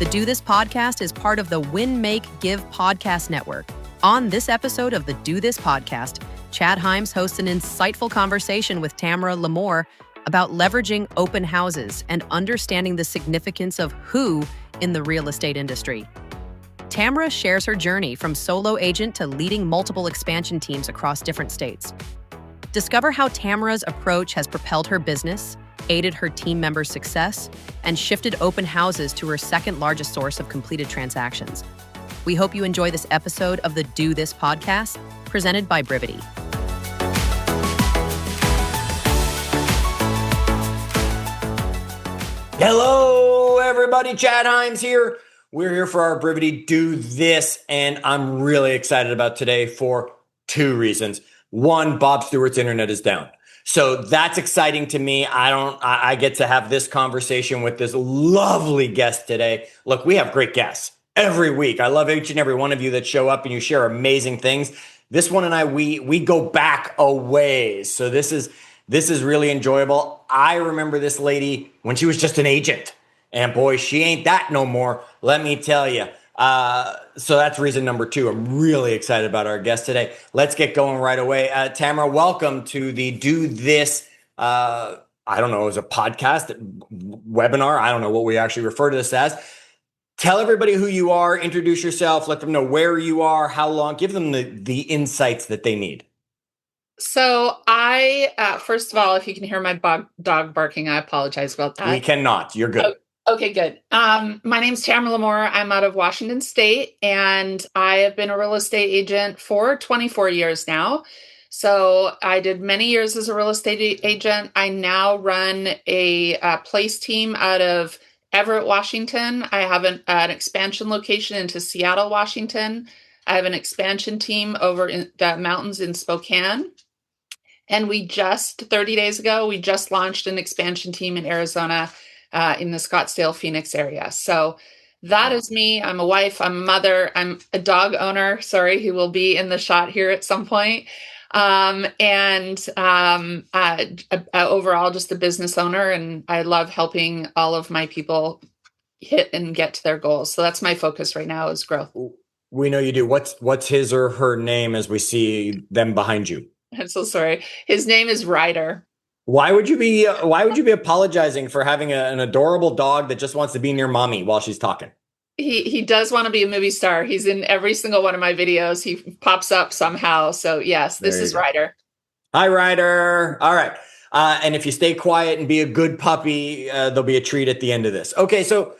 The Do This podcast is part of the Win, Make, Give podcast network. On this episode of the Do This podcast, Chad Hyams hosts an insightful conversation with Tamara Lamore about leveraging open houses and understanding the significance of who in the real estate industry. Tamara shares her journey from solo agent to leading multiple expansion teams across different states. Discover how Tamara's approach has propelled her business, aided her team members' success, and shifted open houses to her second largest source of completed transactions. We hope you enjoy this episode of the Do This podcast, presented by Brivity. Hello, everybody. Chad Hyams here. We're here for our Brivity Do This, and I'm really excited about today for two reasons. One, Bob Stewart's internet is down. So that's exciting to me. I get to have this conversation with this lovely guest today. Look, we have great guests every week. I love each and every one of you that show up and you share amazing things. This one and I, we go back a ways. So this is really enjoyable. I remember this lady when she was just an agent, and boy, she ain't that no more. Let me tell you. So that's reason number two. I'm really excited about our guest today. Let's get going right away. Tamara, welcome to the Do This, I don't know, is a podcast, webinar. I don't know what we actually refer to this as. Tell everybody who you are, introduce yourself, let them know where you are, how long, give them the insights that they need. So I, first of all, if you can hear my dog barking, I apologize about that. We cannot. You're good. Okay, good. My name's Tamara Lamore. I'm out of Washington State, and I have been a real estate agent for 24 years now. So I did many years as a real estate agent. I now run a place team out of Everett, Washington. I have an expansion location into Seattle, Washington. I have an expansion team over in the mountains in Spokane. And 30 days ago, we just launched an expansion team in Arizona, in the Scottsdale, Phoenix area. So that is me. I'm a wife, I'm a mother, I'm a dog owner, who will be in the shot here at some point. Overall, just a business owner, and I love helping all of my people hit and get to their goals. So that's my focus right now, is growth. We know you do. What's his or her name as we see them behind you? I'm so sorry. His name is Ryder. Why would you be apologizing for having an adorable dog that just wants to be near mommy while she's talking? He does want to be a movie star. He's in every single one of my videos. He pops up somehow. So yes, this is Ryder. Hi, Ryder. All right. And if you stay quiet and be a good puppy, there'll be a treat at the end of this. Okay. So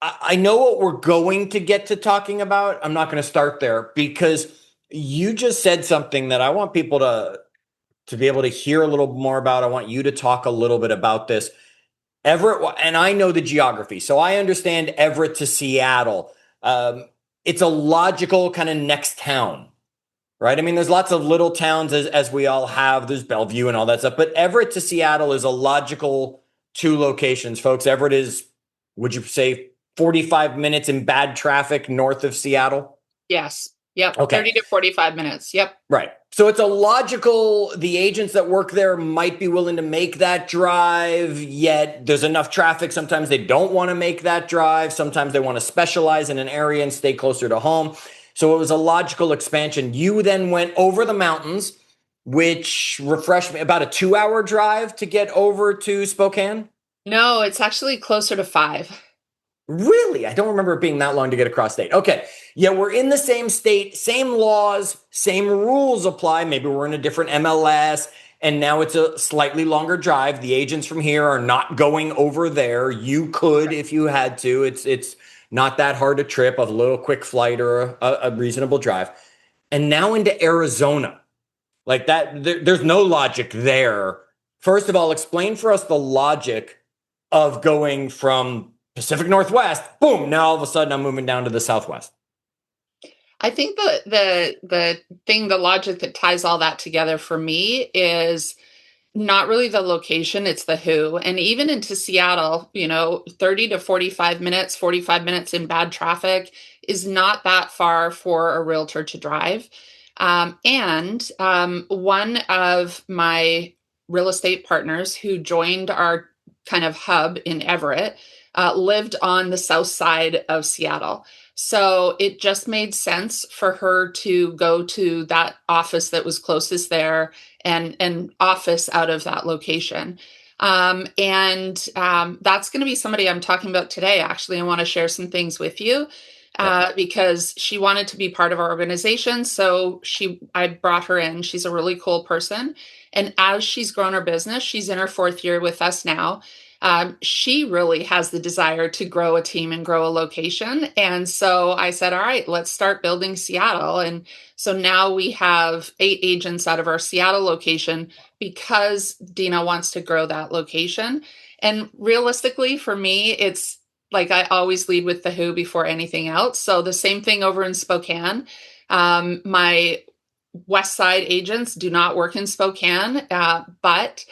I know what we're going to get to talking about. I'm not going to start there because you just said something that I want people to be able to hear a little more about. I want you to talk a little bit about this. Everett, and I know the geography, so I understand Everett to Seattle. It's a logical kind of next town, right? I mean, there's lots of little towns as we all have. There's Bellevue and all that stuff, but Everett to Seattle is a logical two locations, folks. Everett is, would you say, 45 minutes in bad traffic north of Seattle? Yes. Yep. Okay. 30 to 45 minutes. Yep. Right. So it's a logical, the agents that work there might be willing to make that drive, yet there's enough traffic. Sometimes they don't want to make that drive. Sometimes they want to specialize in an area and stay closer to home. So it was a logical expansion. You then went over the mountains, which refreshed me, about a 2-hour drive to get over to Spokane? No, it's actually closer to 5. Really? I don't remember it being that long to get across state. Okay. Yeah, we're in the same state, same laws, same rules apply. Maybe we're in a different MLS, and now it's a slightly longer drive. The agents from here are not going over there. You could if you had to. It's not that hard a trip, a little quick flight or a reasonable drive. And now into Arizona. Like that, there's no logic there. First of all, explain for us the logic of going from Pacific Northwest, boom, now all of a sudden I'm moving down to the Southwest. I think the logic that ties all that together for me is not really the location, it's the who. And even into Seattle, 30 to 45 minutes in bad traffic is not that far for a realtor to drive. And one of my real estate partners who joined our kind of hub in Everett, lived on the south side of Seattle. So it just made sense for her to go to that office that was closest there and office out of that location. That's going to be somebody I'm talking about today. Actually, I want to share some things with you because she wanted to be part of our organization. So I brought her in. She's a really cool person. And as she's grown her business, she's in her 4th year with us now. She really has the desire to grow a team and grow a location. And so I said, all right, let's start building Seattle. And so now we have 8 agents out of our Seattle location because Dina wants to grow that location. And realistically, for me, it's like I always lead with the who before anything else. So the same thing over in Spokane. My West Side agents do not work in Spokane, but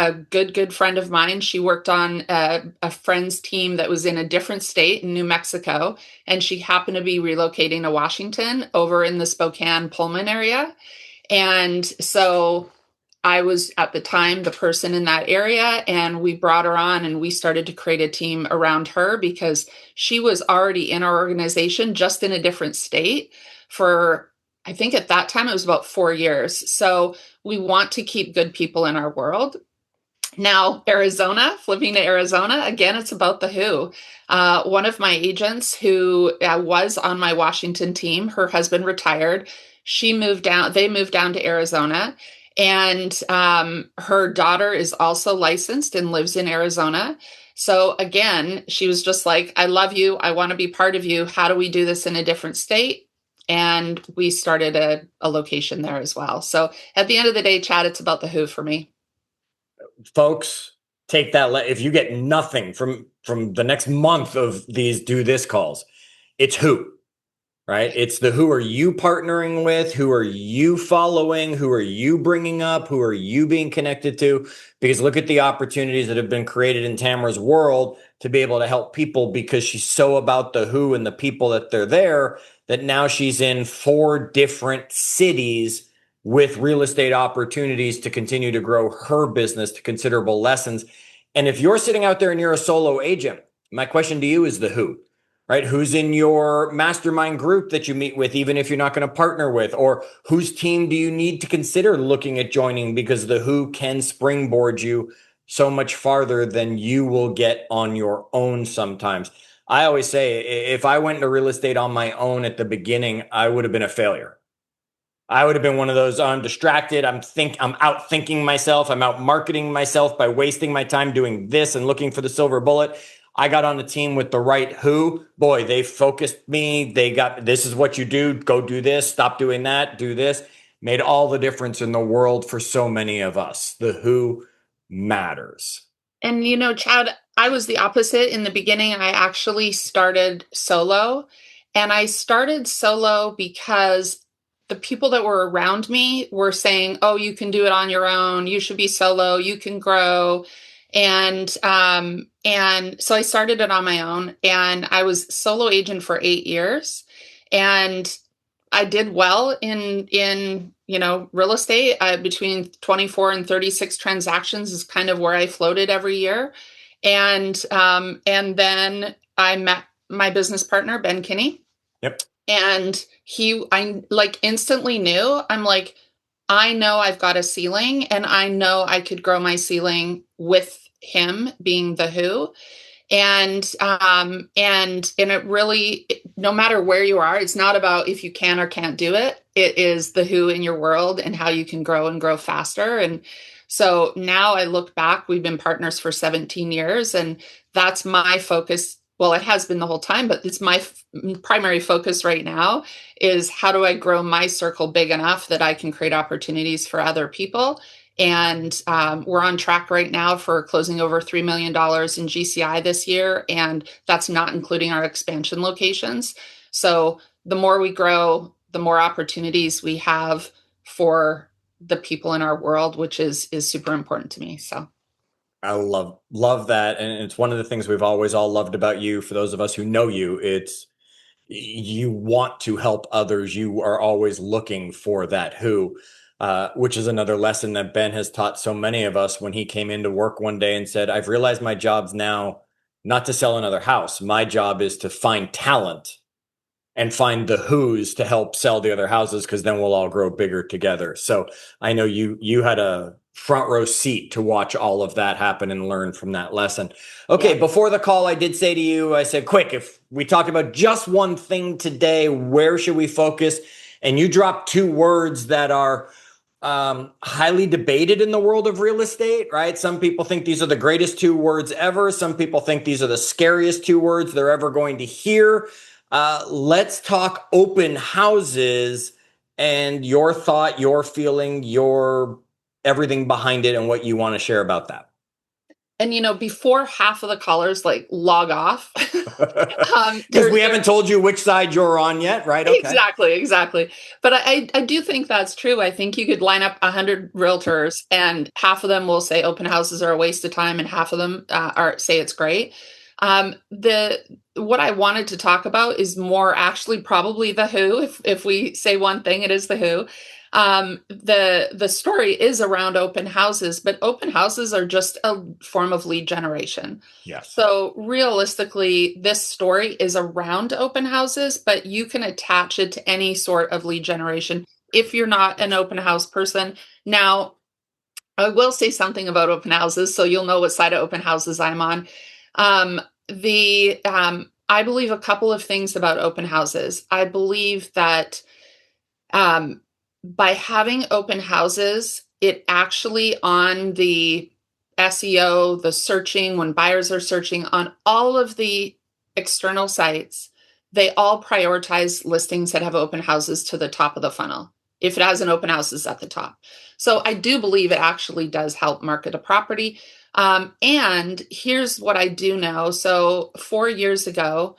a good friend of mine, she worked on a friend's team that was in a different state in New Mexico, and she happened to be relocating to Washington over in the Spokane Pullman area. And so I was at the time the person in that area, and we brought her on and we started to create a team around her because she was already in our organization, just in a different state for, I think at that time it was about 4 years. So we want to keep good people in our world. Now, Arizona, flipping to Arizona, again, it's about the who. One of my agents who was on my Washington team, her husband retired. They moved down to Arizona. And her daughter is also licensed and lives in Arizona. So again, she was just like, I love you. I want to be part of you. How do we do this in a different state? And we started a location there as well. So at the end of the day, Chad, it's about the who for me. Folks, take that. If you get nothing from the next month of these do this calls, it's who. Right? It's the who are you partnering with? Who are you following? Who are you bringing up? Who are you being connected to? Because look at the opportunities that have been created in Tamara's world to be able to help people, because she's so about the who and the people that they're there, that now she's in 4 different cities with real estate opportunities to continue to grow her business to considerable lessons. And if you're sitting out there and you're a solo agent, my question to you is the who. Right? Who's in your mastermind group that you meet with, even if you're not going to partner with, or whose team do you need to consider looking at joining, because the who can springboard you so much farther than you will get on your own sometimes. I always say, if I went into real estate on my own at the beginning, I would have been a failure. I would have been one of those, I'm distracted. I'm out thinking myself. I'm out marketing myself by wasting my time doing this and looking for the silver bullet. I got on the team with the right who. Boy, they focused me. They got, this is what you do. Go do this. Stop doing that. Do this. Made all the difference in the world for so many of us. The who matters. And, Chad, I was the opposite. In the beginning, I actually started solo. And I started solo because the people that were around me were saying, oh, you can do it on your own. You should be solo. You can grow. And so I started it on my own, and I was solo agent for 8 years, and I did well in real estate. Between 24 and 36 transactions is kind of where I floated every year. And then I met my business partner, Ben Kinney. Yep. And I like instantly knew, I'm like, I know I've got a ceiling, and I know I could grow my ceiling with him being the who. And it really, no matter where you are, it's not about if you can or can't do it. It is the who in your world and how you can grow and grow faster. And so now I look back, we've been partners for 17 years, and that's my focus. Well, it has been the whole time, but it's my primary focus right now is how do I grow my circle big enough that I can create opportunities for other people. And we're on track right now for closing over $3 million in GCI this year. And that's not including our expansion locations. So the more we grow, the more opportunities we have for the people in our world, which is super important to me. So I love that. And it's one of the things we've always all loved about you. For those of us who know you, it's you want to help others. You are always looking for that who. which is another lesson that Ben has taught so many of us when he came into work one day and said, I've realized my job's now not to sell another house. My job is to find talent and find the who's to help sell the other houses, because then we'll all grow bigger together. So I know you had a front row seat to watch all of that happen and learn from that lesson. Okay, yeah. Before the call, I did say to you, I said, quick, if we talked about just one thing today, where should we focus? And you dropped two words that are highly debated in the world of real estate, right? Some people think these are the greatest two words ever. Some people think these are the scariest two words they're ever going to hear. Let's talk open houses and your thought, your feeling, your everything behind it and what you want to share about that. And, before half of the callers log off, because we haven't told you which side you're on yet, right? Okay. Exactly. But I do think that's true. I think you could line up 100 realtors and half of them will say open houses are a waste of time and half of them say it's great. What I wanted to talk about is more actually probably the who. If we say one thing, it is the who. The story is around open houses, but open houses are just a form of lead generation. Yes. So realistically, this story is around open houses, but you can attach it to any sort of lead generation if you're not an open house person. Now, I will say something about open houses, so you'll know what side of open houses I'm on. I believe a couple of things about open houses. I believe that by having open houses, it actually on the SEO, the searching, when buyers are searching on all of the external sites, they all prioritize listings that have open houses to the top of the funnel. If it has an open house, it's at the top. So I do believe it actually does help market a property. And here's what I do know. So 4 years ago,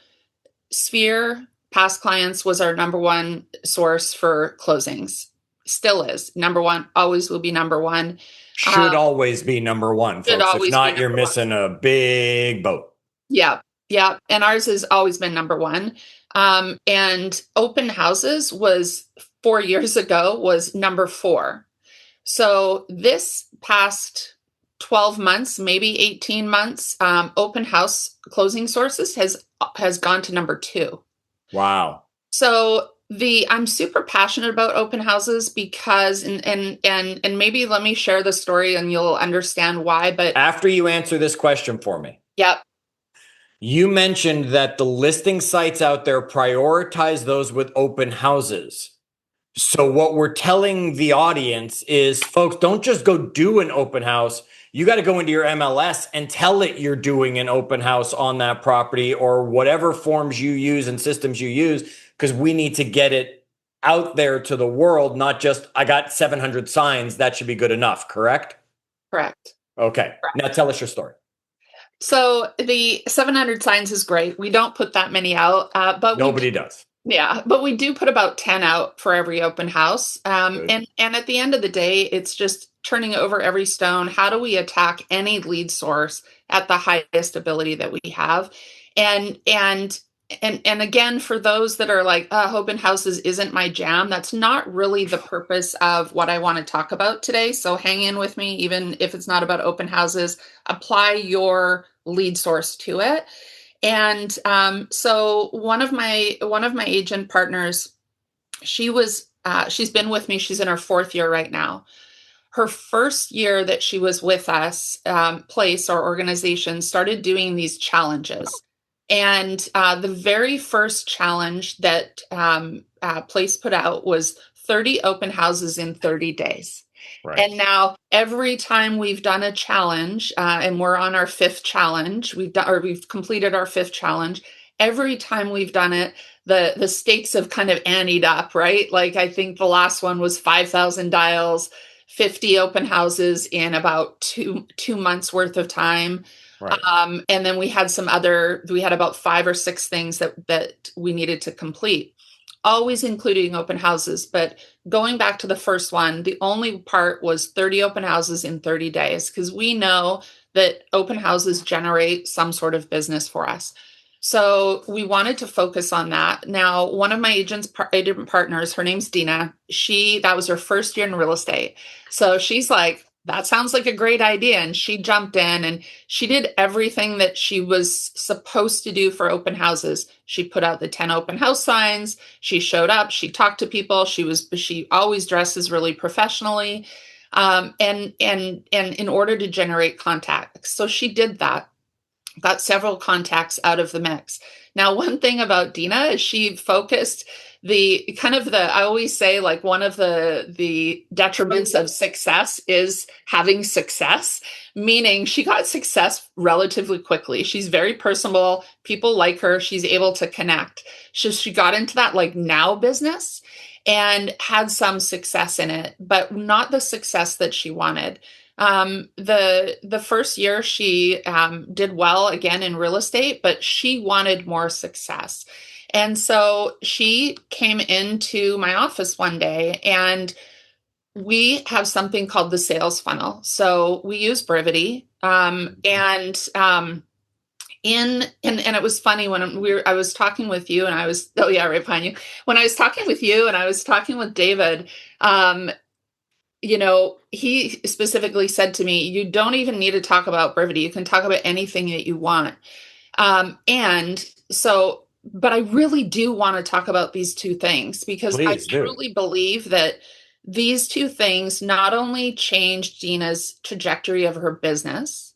Sphere Past Clients was our number one source for closings. Still is number one, always will be number one. Should always be number one, folks. If not, you're missing a big boat. Yeah. And ours has always been number one. And open houses was 4 years ago was number 4. So this past 12 months, maybe 18 months, open house closing sources has gone to number 2. Wow. So I'm super passionate about open houses because, and maybe let me share the story and you'll understand why. But after you answer this question for me. Yep. You mentioned that the listing sites out there prioritize those with open houses. So what we're telling the audience is, folks, don't just go do an open house. You got to go into your MLS and tell it you're doing an open house on that property or whatever forms you use and systems you use, because we need to get it out there to the world, not just, I got 700 signs. That should be good enough. Correct? Correct. Okay. Correct. Now tell us your story. So the 700 signs is great. We don't put that many out, but nobody does. Yeah, but we do put about 10 out for every open house. And at the end of the day, it's just turning over every stone. How do we attack any lead source at the highest ability that we have? And again, for those that are like, open houses isn't my jam, that's not really the purpose of what I want to talk about today. So hang in with me, even if it's not about open houses, apply your lead source to it. And so one of my agent partners, she's been with me. She's in her 4th year right now. Her first year that she was with us, Place, our organization, started doing these challenges. And the very first challenge that Place put out was 30 open houses in 30 days. Right. And now every time we've done a challenge, and we're on our 5th challenge, we've completed our 5th challenge. Every time we've done it, the stakes have kind of anteed up, right? Like I think the last one was 5,000 dials, 50 open houses in about two months worth of time. Right. And then we had about 5 or 6 things that we needed to complete, always including open houses. But going back to the first one, the only part was 30 open houses in 30 days, because we know that open houses generate some sort of business for us. So we wanted to focus on that. Now, one of my agent partners, her name's Dina. That was her first year in real estate. So she's like, that sounds like a great idea. And she jumped in and she did everything that she was supposed to do for open houses. She put out the 10 open house signs. She showed up. She talked to people. She always dresses really professionally. And in order to generate contacts. So she did that, got several contacts out of the mix. Now, one thing about Dina is she focused I always say, like, one of the detriments of success is having success, meaning she got success relatively quickly. She's very personable. People like her. She's able to connect. So she got into that like now business and had some success in it, but not the success that she wanted. The first year she did well again in real estate, but she wanted more success. And so she came into my office one day, and we have something called the sales funnel. So we use Brivity. And it was funny when I was talking with you, and oh yeah, right behind you. When I was talking with you and I was talking with David, he specifically said to me, you don't even need to talk about Brivity. You can talk about anything that you want. But I really do want to talk about these two things, because Please I truly believe that these two things not only changed Dina's trajectory of her business,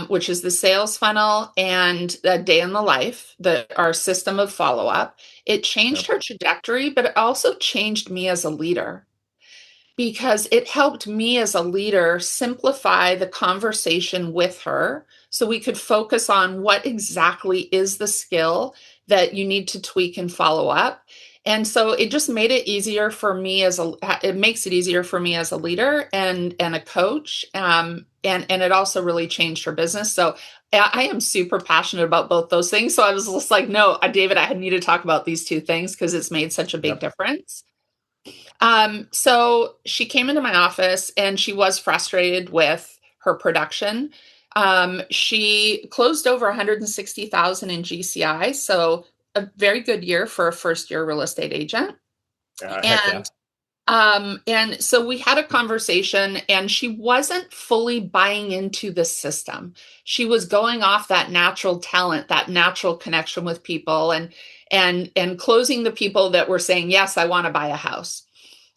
which is the sales funnel and the day in the life, our system of follow-up. It changed her trajectory, but it also changed me as a leader, because it helped me as a leader simplify the conversation with her so we could focus on what exactly is the skill that you need to tweak and follow up. And so it just made it easier for me it makes it easier for me as a leader and a coach. And it also really changed her business. So I am super passionate about both those things. So I was just like, no, David, I need to talk about these two things because it's made such a big difference. So she came into my office and she was frustrated with her production. She closed over 160,000 in GCI. So a very good year for a first year real estate agent. And so we had a conversation, and she wasn't fully buying into the system. She was going off that natural talent, that natural connection with people, and closing the people that were saying, yes, I want to buy a house.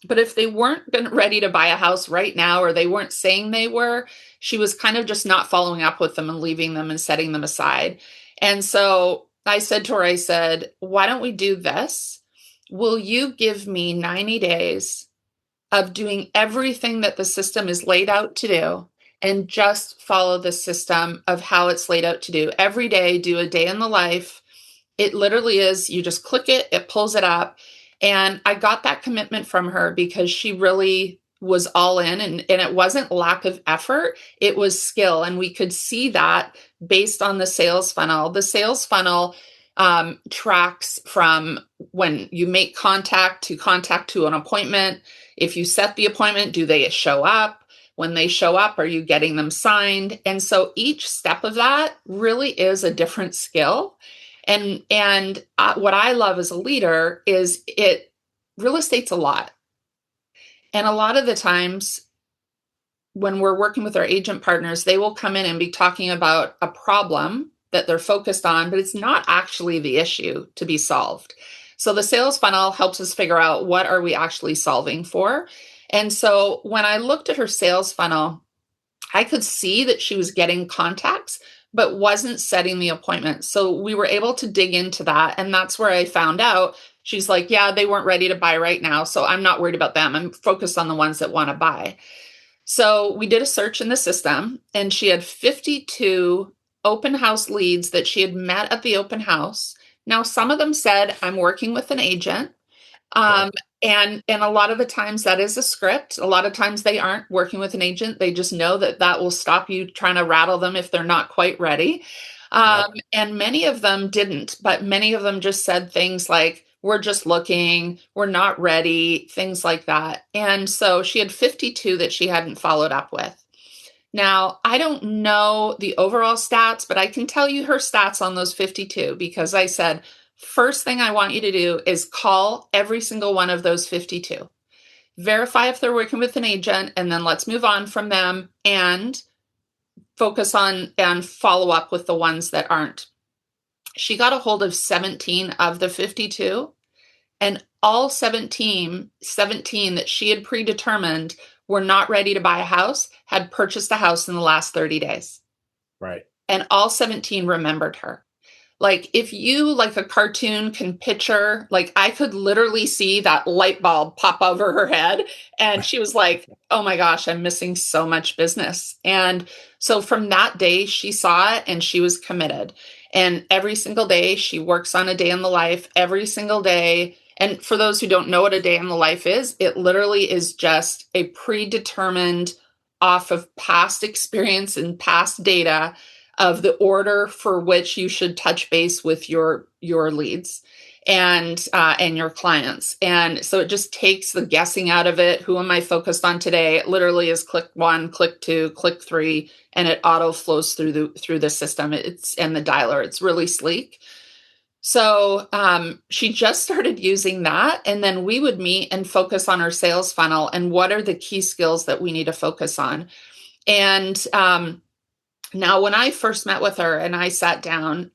But if they weren't ready to buy a house right now, or they weren't saying they were, she was kind of just not following up with them and leaving them and setting them aside. And so I said to her, why don't we do this? Will you give me 90 days of doing everything that the system is laid out to do, and just follow the system of how it's laid out to do? Every day, do a day in the life. It literally is, you just click it, it pulls it up. And I got that commitment from her because she really was all in, and it wasn't lack of effort, it was skill. And we could see that based on the sales funnel. The sales funnel tracks from when you make contact to an appointment. If you set the appointment, do they show up? When they show up, are you getting them signed? And so each step of that really is a different skill. And what I love as a leader is real estate's a lot. And a lot of the times when we're working with our agent partners, they will come in and be talking about a problem that they're focused on, but it's not actually the issue to be solved. So the sales funnel helps us figure out, what are we actually solving for? And so when I looked at her sales funnel, I could see that she was getting contacts, but wasn't setting the appointment. So we were able to dig into that. And that's where I found out, she's like, yeah, they weren't ready to buy right now, so I'm not worried about them. I'm focused on the ones that want to buy. So we did a search in the system, and she had 52 open house leads that she had met at the open house. Now, some of them said, I'm working with an agent. And a lot of the times that is a script. A lot of times they aren't working with an agent. They just know that will stop you trying to rattle them if they're not quite ready. And many of them didn't, but many of them just said things like, we're just looking, we're not ready, things like that. And so she had 52 that she hadn't followed up with. Now, I don't know the overall stats, but I can tell you her stats on those 52 because I said, first thing I want you to do is call every single one of those 52. Verify if they're working with an agent, and then let's move on from them and focus on and follow up with the ones that aren't. She got a hold of 17 of the 52, and all 17 that she had predetermined were not ready to buy a house, had purchased a house in the last 30 days. Right. And all 17 remembered her. Like if you like a cartoon can picture, like I could literally see that light bulb pop over her head. And she was like, oh my gosh, I'm missing so much business. And so from that day, she saw it and she was committed. And every single day she works on a day in the life, every single day. And for those who don't know what a day in the life is, it literally is just a predetermined off of past experience and past data of the order for which you should touch base with your leads and your clients. And so it just takes the guessing out of it. Who am I focused on today? It literally is click 1, click 2, click 3, and it auto flows through the system. And the dialer. It's really sleek. So she just started using that, and then we would meet and focus on our sales funnel and what are the key skills that we need to focus on. And now, when I first met with her and I sat down,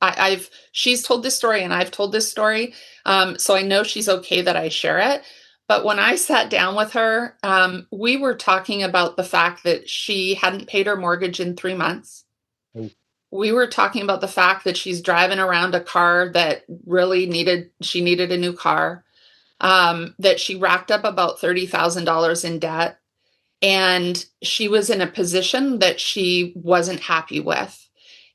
she's told this story and I've told this story, so I know she's okay that I share it. But when I sat down with her, we were talking about the fact that she hadn't paid her mortgage in 3 months. We were talking about the fact that she's driving around a car that really she needed a new car, that she racked up about $30,000 in debt. And she was in a position that she wasn't happy with.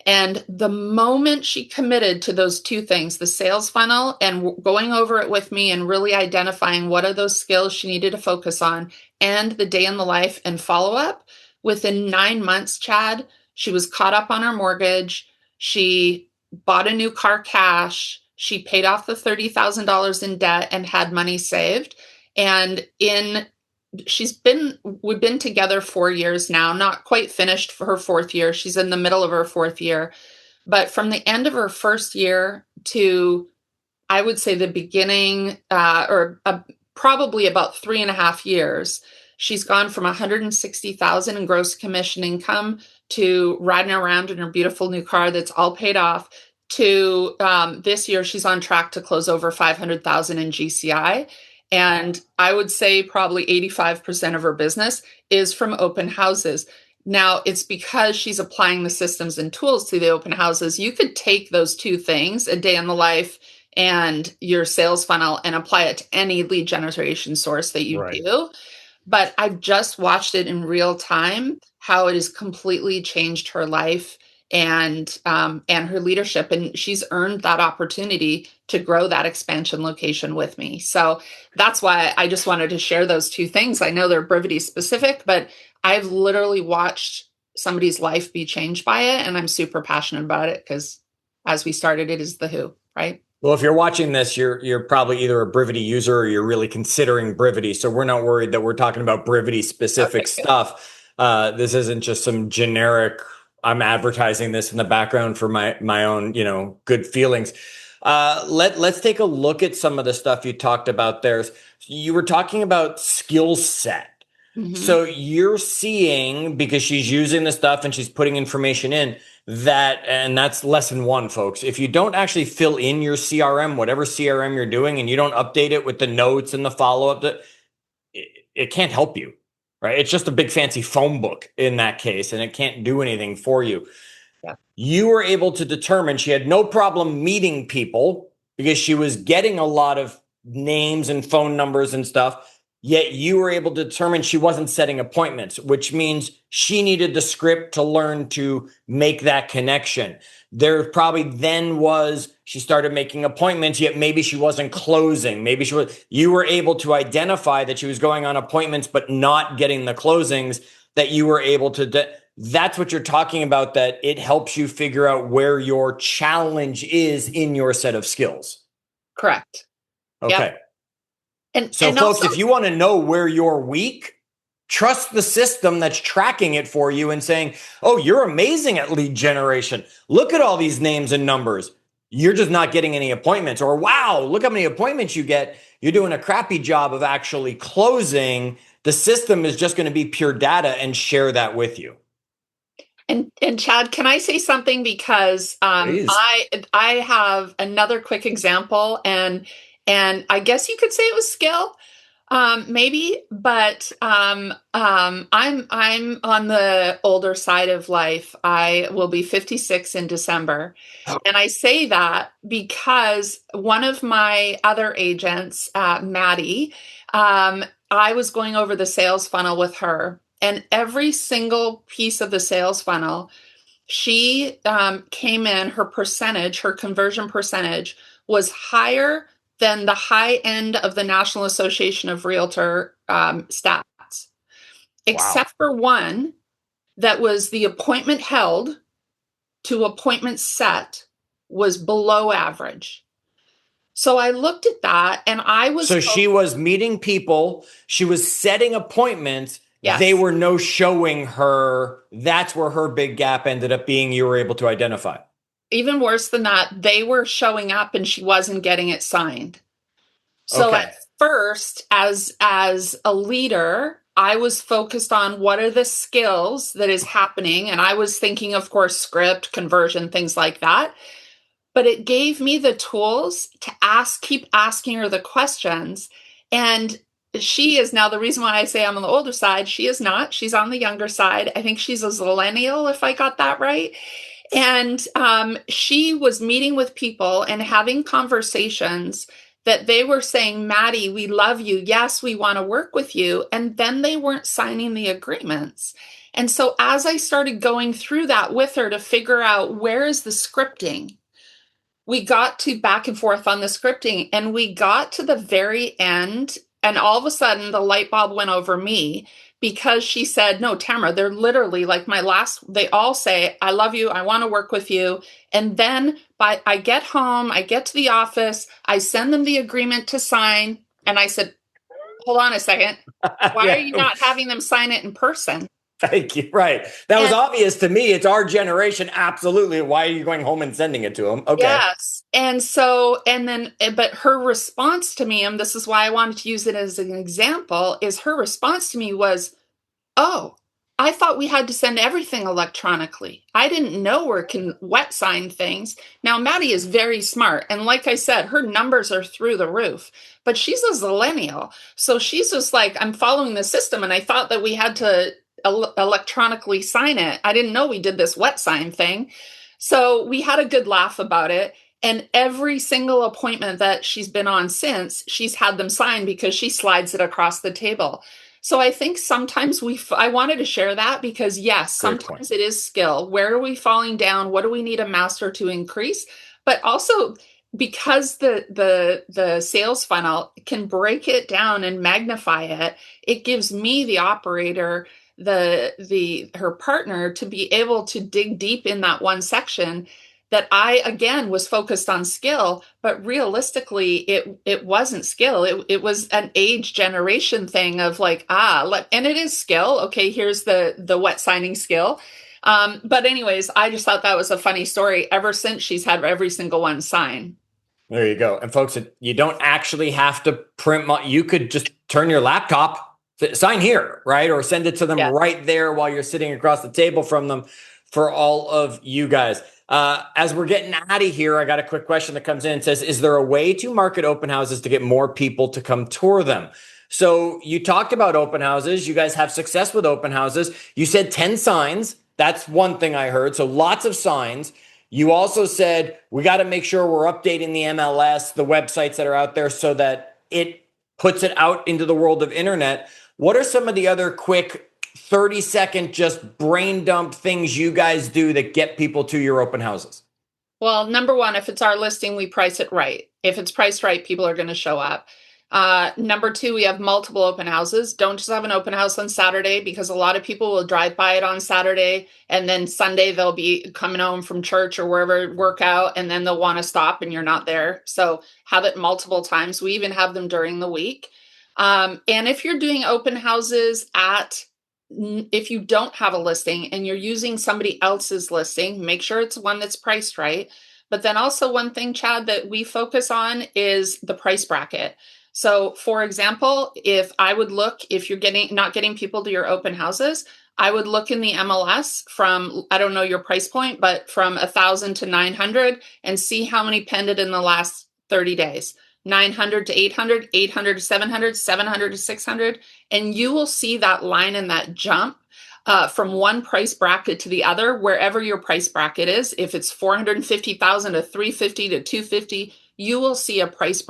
And the moment she committed to those two things, the sales funnel and going over it with me and really identifying what are those skills she needed to focus on, and the day in the life and follow up, within 9 months, Chad, she was caught up on her mortgage. She bought a new car cash. She paid off the $30,000 in debt and had money saved. And we've been together 4 years now, not quite finished for her 4th year. She's in the middle of her 4th year. But from the end of her 1st year to, I would say, the beginning, probably about 3.5 years, she's gone from $160,000 in gross commission income to riding around in her beautiful new car that's all paid off to this year, she's on track to close over $500,000 in GCI. And I would say probably 85% of her business is from open houses. Now, it's because she's applying the systems and tools to the open houses. You could take those two things, a day in the life and your sales funnel, and apply it to any lead generation source that you do. But I've just watched it in real time, how it has completely changed her life and her leadership. And she's earned that opportunity to grow that expansion location with me. So that's why I just wanted to share those two things. I know they're Brivity specific, but I've literally watched somebody's life be changed by it. And I'm super passionate about it because as we started, it is the who, right? Well, if you're watching this, you're probably either a Brivity user or you're really considering Brivity. So we're not worried that we're talking about Brivity specific stuff. This isn't just some generic, I'm advertising this in the background for my own, good feelings. Let's take a look at some of the stuff you talked about there. You were talking about skill set. Mm-hmm. So you're seeing, because she's using the stuff and she's putting information in, and that's lesson 1, folks. If you don't actually fill in your CRM, whatever CRM you're doing, and you don't update it with the notes and the follow-up, it can't help you, right? It's just a big fancy phone book in that case, and it can't do anything for you. Yeah. You were able to determine she had no problem meeting people because she was getting a lot of names and phone numbers and stuff. Yet you were able to determine she wasn't setting appointments, which means she needed the script to learn to make that connection. There probably then she started making appointments, yet maybe she wasn't closing. You were able to identify that she was going on appointments, but not getting the closings that you were able to. That's what you're talking about, that it helps you figure out where your challenge is in your set of skills. Correct. Okay. Yep. So folks, if you want to know where you're weak, Trust the system that's tracking it for you and saying, oh, you're amazing at lead generation. Look at all these names and numbers. You're just not getting any appointments. Or, wow, look how many appointments you get. You're doing a crappy job of actually closing. The system is just going to be pure data and share that with you. And Chad, can I say something? Because I have another quick example, and I guess you could say it was skill, maybe, but I'm on the older side of life. I will be 56 in December, and I say that because one of my other agents, Maddie, I was going over the sales funnel with her. And every single piece of the sales funnel, she came in, her conversion percentage was higher than the high end of the National Association of Realtor stats, except for one that was the appointment held to appointment set was below average. So I looked at that and I was... So she was meeting people, she was setting appointments. Yes. They were no showing her. That's where her big gap ended up being, you were able to identify. Even worse than that, they were showing up and she wasn't getting it signed. So At first, as a leader, I was focused on what are the skills that is happening. And I was thinking, of course, script, conversion, things like that. But it gave me the tools to keep asking her the questions. And she is now, the reason why I say I'm on the older side, she is not. She's on the younger side. I think she's a zillennial, if I got that right. And she was meeting with people and having conversations that they were saying, Maddie, we love you. Yes, we want to work with you. And then they weren't signing the agreements. And so as I started going through that with her to figure out where is the scripting, we got to back and forth on the scripting, and we got to the very end. And all of a sudden, the light bulb went over me because she said, no, Tamara, they're literally like they all say, I love you. I want to work with you. And then I get home, I get to the office, I send them the agreement to sign. And I said, hold on a second. Why are you not having them sign it in person? Thank you. Right. That was obvious to me. It's our generation. Absolutely. Why are you going home and sending it to them? Okay. Yes. But her response to me, and this is why I wanted to use it as an example, is her response to me was, oh, I thought we had to send everything electronically. I didn't know we can wet sign things. Now, Maddie is very smart. And like I said, her numbers are through the roof, but she's a zillennial. So she's just like, I'm following the system. And I thought that we had to electronically sign it. I didn't know we did this wet sign thing. So we had a good laugh about it. And every single appointment that she's been on since, she's had them signed because she slides it across the table. So I think sometimes I wanted to share that because yes, sometimes it is skill. Where are we falling down? What do we need a master to increase? But also because the sales funnel can break it down and magnify it, it gives me, the operator, her partner, to be able to dig deep in that one section that I, again, was focused on skill, but realistically, it wasn't skill. It was an age generation thing of like, and it is skill. Okay, here's the wet signing skill. But anyways, I just thought that was a funny story. Ever since, she's had every single one sign. There you go. And folks, you don't actually have to print. You could just turn your laptop, sign here, right? Or send it to them right there while you're sitting across the table from them. For all of you guys. As we're getting out of here, I got a quick question that comes in and says, is there a way to market open houses to get more people to come tour them? So you talked about open houses. You guys have success with open houses. You said 10 signs. That's one thing I heard. So lots of signs. You also said we got to make sure we're updating the MLS, the websites that are out there so that it puts it out into the world of internet. What are some of the other quick 30-second just brain dump things you guys do that get people to your open houses? Well, number one, if it's our listing, we price it right. If it's priced right, people are going to show up. Number two, we have multiple open houses. Don't just have an open house on Saturday, because a lot of people will drive by it on Saturday and then Sunday they'll be coming home from church or wherever, work out, and then they'll want to stop and you're not there. So have it multiple times. We even have them during the week. And if you're doing open houses if you don't have a listing and you're using somebody else's listing, make sure it's one that's priced right. But then also one thing, Chad, that we focus on is the price bracket. So for example, if you're not getting people to your open houses, I would look in the MLS from, I don't know your price point, but from 1,000 to 900 and see how many pended in the last 30 days. 900 to 800, 800 to 700, 700 to 600. And you will see that line and that jump from one price bracket to the other, wherever your price bracket is. If it's 450,000 to 350 to 250, you will see a price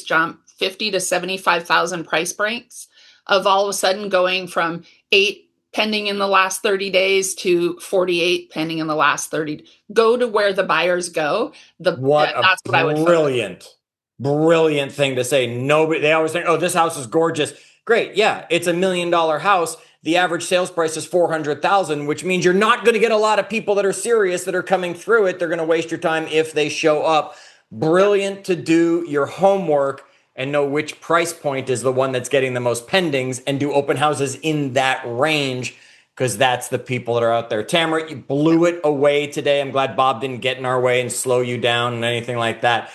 jump, 50 to 75,000 price breaks of all of a sudden going from 8 pending in the last 30 days to 48 pending in the last 30. Go to where the buyers go. That's what I would focus. Brilliant thing to say. They always think, oh, this house is gorgeous. Great. Yeah, it's $1 million house. The average sales price is 400,000, which means you're not going to get a lot of people that are serious that are coming through it. They're going to waste your time if they show up. Brilliant to do your homework and know which price point is the one that's getting the most pendings and do open houses in that range, because that's the people that are out there. Tamara, you blew it away today. I'm glad Bob didn't get in our way and slow you down and anything like that.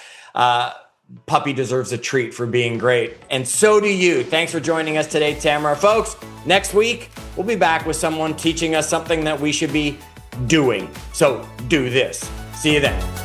Puppy deserves a treat for being great. And so do you. Thanks for joining us today, Tamara. Folks, next week, we'll be back with someone teaching us something that we should be doing. So do this. See you then.